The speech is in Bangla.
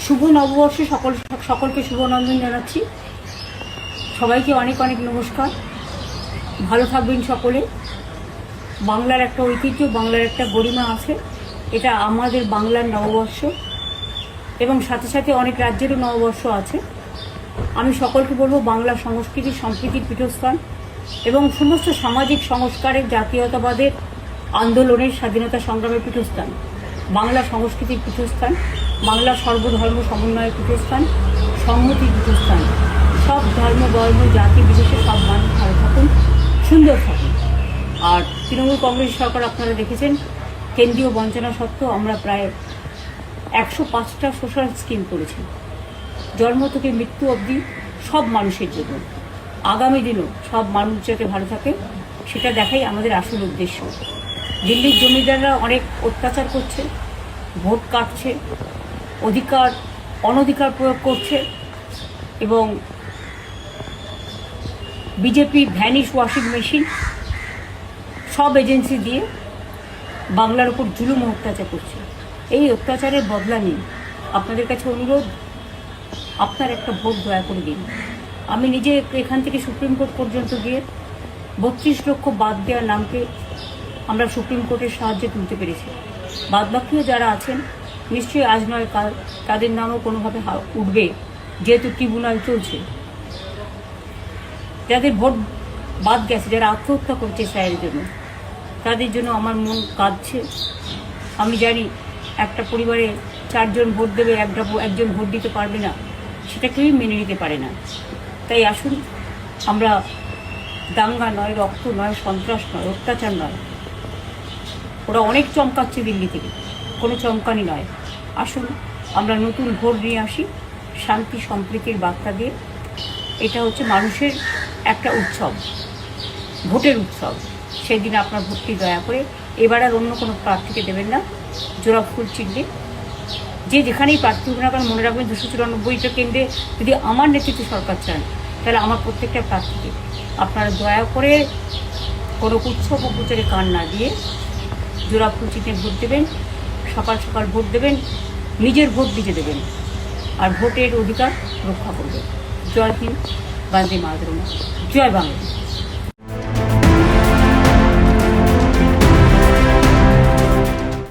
শুভ নববর্ষে সকলকে শুভ অভিনন্দন জানাচ্ছি। সবাইকে অনেক অনেক নমস্কার। ভালো থাকবেন সকলে। বাংলার একটা ঐতিহ্য, বাংলার একটা গরিমা আছে। এটা আমাদের বাংলার নববর্ষ এবং সাথে সাথে অনেক রাজ্যেরও নববর্ষ আছে। আমি সকলকে বলবো, বাংলা সংস্কৃতি সম্প্রীতির পীঠস্থান এবং সমস্ত সামাজিক সংস্কারের, জাতীয়তাবাদের আন্দোলনের, স্বাধীনতা সংগ্রামের পীঠস্থান, বাংলা সংস্কৃতির পীঠস্থান, বাংলা সর্বধর্ম সমন্বয়ের পীঠস্থান, সংহতির পীঠস্থান। সব ধর্ম, বর্ণ, জাতি বিশেষে সব মানুষ ভালো থাকুন, সুন্দর থাকুন। আর তৃণমূল কংগ্রেস সরকার আপনারা দেখেছেন, কেন্দ্রীয় বঞ্চনা সত্ত্বেও আমরা প্রায় 105টা সোশ্যাল স্কিম করেছি, জন্ম থেকে মৃত্যু অবধি সব মানুষের জন্য। আগামী দিনও সব মানুষ যাতে ভালো থাকে সেটা দেখাই আমাদের আসল উদ্দেশ্য। দিল্লির জমিদাররা অনেক অত্যাচার করছে, ভোট কাটছে, অনধিকার প্রয়োগ করছে এবং বিজেপি ভ্যানিশ ওয়াশিং মেশিন সব এজেন্সি দিয়ে বাংলার উপর জুলুম অত্যাচার করছে। এই অত্যাচারের বদলা নিন। আপনাদের কাছে অনুরোধ, আপনার একটা ভোট দয়া করে দিন। আমি নিজে এখান থেকে সুপ্রিম কোর্ট পর্যন্ত গিয়ে 32 লক্ষ বাদ দেওয়ার নামকে আমরা সুপ্রিম কোর্টের সাহায্যে তুলতে পেরেছি। বাদবাকিও যারা আছেন নিশ্চয়ই আজ নয় কাল তাদের নামও কোনোভাবে উঠবে, যেহেতু ট্রিব্যুনাল চলছে। যাদের ভোট বাদ গেছে, যারা আত্মহত্যা করছে স্যারের জন্য, তাদের জন্য আমার মন কাঁদছে। আমি জানি একটা পরিবারে 4 জন ভোট দেবে, একজন ভোট দিতে পারবে না, সেটা কেউই মেনে নিতে পারে না। তাই আসুন, আমরা দাঙ্গা নয়, রক্ত নয়, সন্ত্রাস নয়, অত্যাচার নয়, ওরা অনেক চমকাচ্ছে দিল্লি থেকে, কোনো চমকানি নয়। আসুন আমরা নতুন ভোট নিয়ে আসি, শান্তি সম্প্রীতির বার্তা দিয়ে। এটা হচ্ছে মানুষের একটা উৎসব, ভোটের উৎসব। সেই দিন আপনার ভোটটি দয়া করে এবার আর অন্য কোনো প্রার্থীকে দেবেন না। জোড়া ফুল চিনলে যে যেখানেই প্রার্থী হবে না কারণ, মনে রাখবেন 294টা কেন্দ্রে যদি আমার নেতৃত্বে সরকার চান, তাহলে আমার প্রত্যেকটা প্রার্থীকে আপনারা দয়া করে কোনো উৎসব ও প্রচারে কান না দিয়ে জোড়া ফুল চিহ্নে ভোট দেবেন। সকাল সকাল ভোট দেবেন, নিজের ভোট নিজে দেবেন, আর ভোটের অধিকার রক্ষা করবেন। জয় হিন্দ, বন্দে মাতরম, জয় বাংলা।